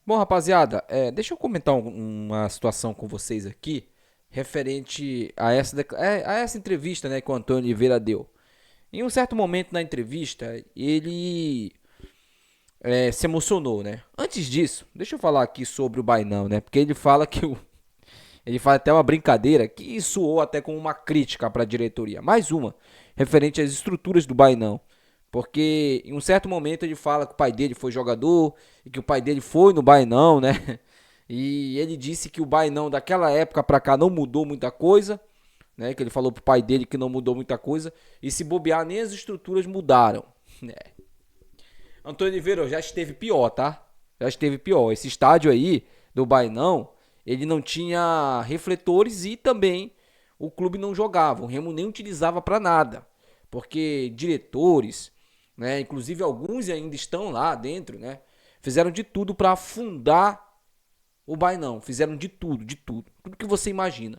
Bom, rapaziada, deixa eu comentar uma situação com vocês aqui, referente a essa entrevista, né, que o Antônio Oliveira deu. Em um certo momento na entrevista, ele se emocionou, né? Antes disso, deixa eu falar aqui sobre o Bainão, né? Porque ele fala ele faz até uma brincadeira que soou até como uma crítica para a diretoria. Mais uma, referente às estruturas do Bainão. Porque em um certo momento ele fala que o pai dele foi jogador e que o pai dele foi no Bainão, né? E ele disse que o Bainão daquela época para cá não mudou muita coisa, né? Que ele falou pro pai dele que não mudou muita coisa e se bobear nem as estruturas mudaram, né? Antônio Oliveira já esteve pior, tá? Já esteve pior. Esse estádio aí do Bainão, ele não tinha refletores e também o clube não jogava. O Remo nem utilizava para nada. Porque diretores, né, inclusive alguns ainda estão lá dentro, né, fizeram de tudo para afundar o Bainão. Fizeram de tudo, de tudo. Tudo que você imagina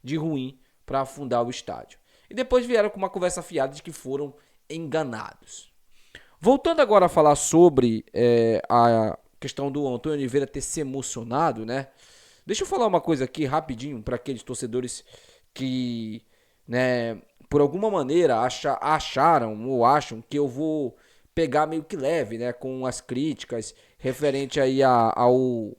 de ruim para afundar o estádio. E depois vieram com uma conversa fiada de que foram enganados. Voltando agora a falar sobre a questão do Antônio Oliveira ter se emocionado, né? Deixa eu falar uma coisa aqui rapidinho para aqueles torcedores que, né, por alguma maneira acharam ou acham que eu vou pegar meio que leve, né, com as críticas referente aí ao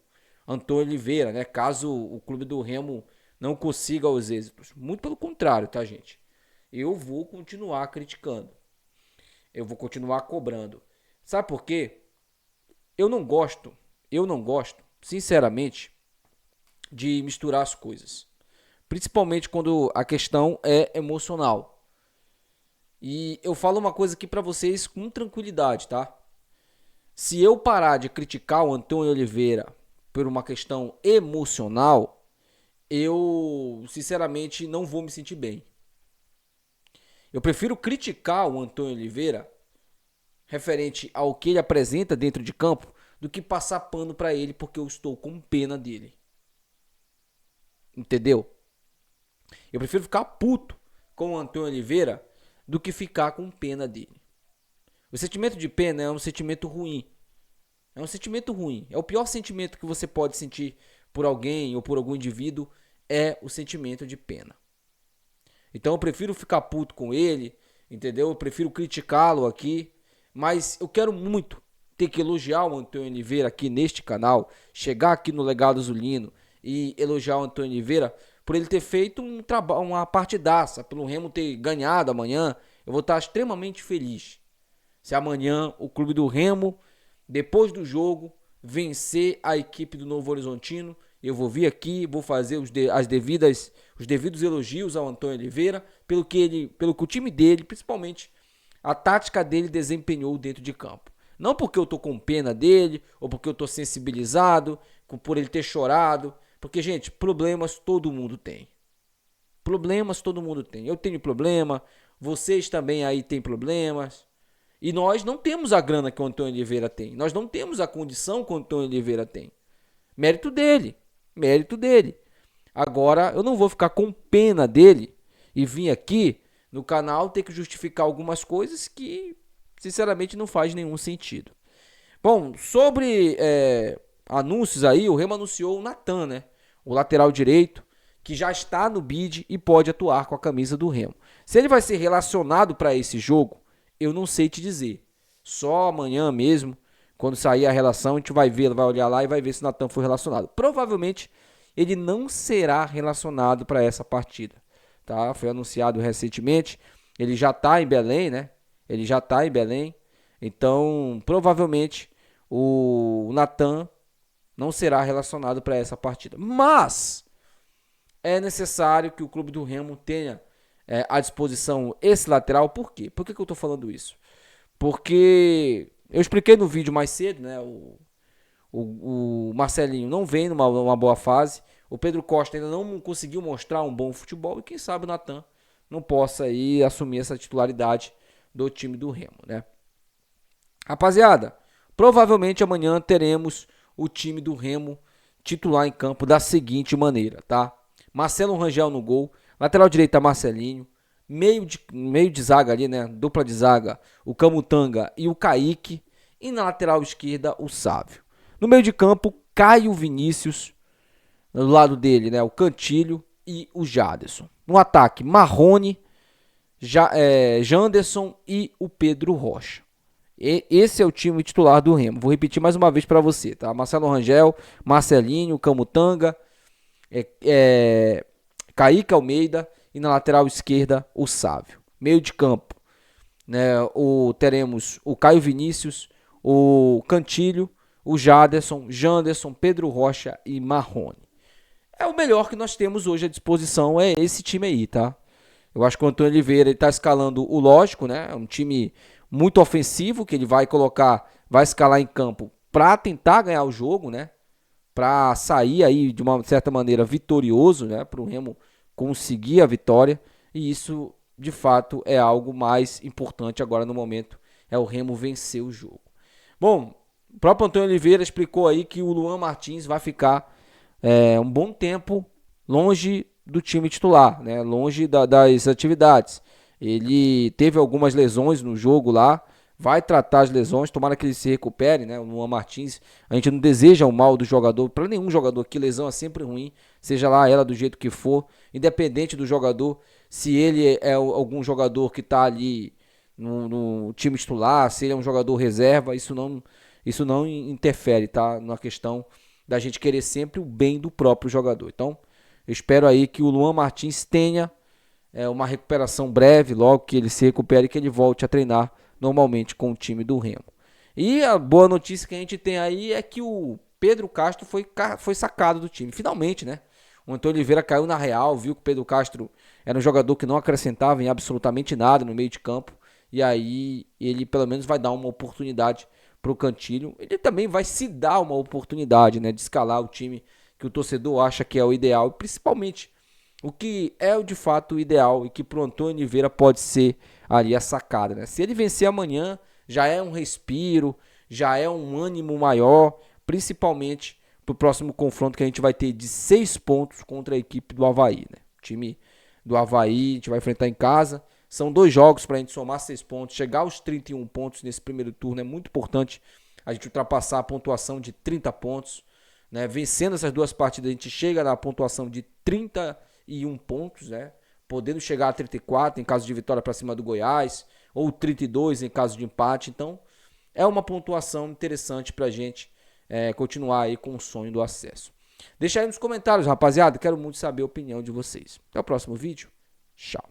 Antônio Oliveira, né? Caso o clube do Remo não consiga os êxitos. Muito pelo contrário, tá, gente? Eu vou continuar criticando. Eu vou continuar cobrando. Sabe por quê? Eu não gosto, eu não gosto, sinceramente, de misturar as coisas. Principalmente quando a questão é emocional. E eu falo uma coisa aqui pra vocês com tranquilidade, tá? Se eu parar de criticar o Antônio Oliveira por uma questão emocional, eu sinceramente não vou me sentir bem. Eu prefiro criticar o Antônio Oliveira referente ao que ele apresenta dentro de campo do que passar pano para ele porque eu estou com pena dele. Entendeu? Eu prefiro ficar puto com o Antônio Oliveira do que ficar com pena dele. O sentimento de pena é um sentimento ruim. É um sentimento ruim. É o pior sentimento que você pode sentir por alguém ou por algum indivíduo é o sentimento de pena. Então eu prefiro ficar puto com ele, entendeu? Eu prefiro criticá-lo aqui, mas eu quero muito ter que elogiar o Antônio Oliveira aqui neste canal, chegar aqui no Legado Zulino e elogiar o Antônio Oliveira por ele ter feito um trabalho, uma partidaça, pelo Remo ter ganhado amanhã. Eu vou estar extremamente feliz se amanhã o clube do Remo, depois do jogo, vencer a equipe do Novo Horizontino. Eu vou vir aqui, vou fazer os devidos elogios ao Antônio Oliveira pelo que o time dele, principalmente a tática dele, desempenhou dentro de campo. Não porque eu tô com pena dele ou porque eu tô sensibilizado por ele ter chorado, porque gente, problemas todo mundo tem. Problemas todo mundo tem. Eu tenho problema, vocês também aí têm problemas. E nós não temos a grana que o Antônio Oliveira tem. Nós não temos a condição que o Antônio Oliveira tem. Mérito dele. Mérito dele. Agora, eu não vou ficar com pena dele e vir aqui no canal ter que justificar algumas coisas que, sinceramente, não faz nenhum sentido. Bom, sobre anúncios aí, o Remo anunciou o Natan, né? O lateral direito, que já está no bid e pode atuar com a camisa do Remo. Se ele vai ser relacionado para esse jogo, eu não sei te dizer. Só amanhã mesmo, quando sair a relação, a gente vai ver, vai olhar lá e vai ver se o Natan foi relacionado. Provavelmente ele não será relacionado para essa partida, tá? Foi anunciado recentemente. Ele já está em Belém, né? Ele já está em Belém. Então, provavelmente o Natan não será relacionado para essa partida. Mas é necessário que o clube do Remo tenha à disposição esse lateral. Por quê? Por que eu estou falando isso? Porque eu expliquei no vídeo mais cedo, né? O Marcelinho não vem numa boa fase. O Pedro Costa ainda não conseguiu mostrar um bom futebol. E quem sabe o Natan não possa aí assumir essa titularidade do time do Remo, né? Rapaziada, provavelmente amanhã teremos o time do Remo titular em campo da seguinte maneira, tá? Marcelo Rangel no gol, lateral direita Marcelinho, meio de zaga ali, né? Dupla de zaga, o Camutanga e o Kaique, e na lateral esquerda o Sávio. No meio de campo, Caio Vinícius, do lado dele, né, o Cantilho e o Jaderson. No ataque, Marrone, Janderson e o Pedro Rocha. Esse é o time titular do Remo. Vou repetir mais uma vez para você, tá? Marcelo Rangel, Marcelinho, Camutanga, Kaique Almeida e na lateral esquerda o Sávio. Meio de campo, né? Teremos o Caio Vinícius, o Cantilho, o Jaderson, Janderson, Pedro Rocha e Marrone. É o melhor que nós temos hoje à disposição, é esse time aí, tá? Eu acho que o Antônio Oliveira está escalando o lógico, né? É um time muito ofensivo que ele vai escalar em campo para tentar ganhar o jogo, né? Para sair aí de uma certa maneira vitorioso, né? Para o Remo conseguir a vitória. E isso, de fato, é algo mais importante agora no momento. É o Remo vencer o jogo. Bom, o próprio Antônio Oliveira explicou aí que o Luan Martins vai ficar um bom tempo longe do time titular, né? Longe das atividades. Ele teve algumas lesões no jogo lá, vai tratar as lesões, tomara que ele se recupere, né? O Luan Martins, a gente não deseja o mal do jogador, para nenhum jogador, que lesão é sempre ruim, seja lá ela do jeito que for, independente do jogador, se ele é algum jogador que está ali no time titular, se ele é um jogador reserva, isso não interfere, tá? Na questão da gente querer sempre o bem do próprio jogador. Então, eu espero aí que o Luan Martins tenha uma recuperação breve, logo que ele se recupere e que ele volte a treinar normalmente com o time do Remo. E a boa notícia que a gente tem aí é que o Pedro Castro foi sacado do time, finalmente, né? O Antônio Oliveira caiu na real, viu que o Pedro Castro era um jogador que não acrescentava em absolutamente nada no meio de campo, e aí ele pelo menos vai dar uma oportunidade para o Cantilho. Ele também vai se dar uma oportunidade, né, de escalar o time que o torcedor acha que é o ideal, e principalmente o que é de fato o ideal e que pro Antônio Oliveira pode ser ali a sacada, né? Se ele vencer amanhã, já é um respiro, já é um ânimo maior, principalmente pro próximo confronto que a gente vai ter de 6 pontos contra a equipe do Avaí, né? O time do Avaí a gente vai enfrentar em casa. São 2 jogos para a gente somar 6 pontos, chegar aos 31 pontos nesse primeiro turno. É muito importante a gente ultrapassar a pontuação de 30 pontos, né? Vencendo essas 2 partidas, a gente chega na pontuação de 31 pontos, né? Podendo chegar a 34 em caso de vitória para cima do Goiás, ou 32 em caso de empate. Então, é uma pontuação interessante para a gente continuar aí com o sonho do acesso. Deixa aí nos comentários, rapaziada. Quero muito saber a opinião de vocês. Até o próximo vídeo. Tchau.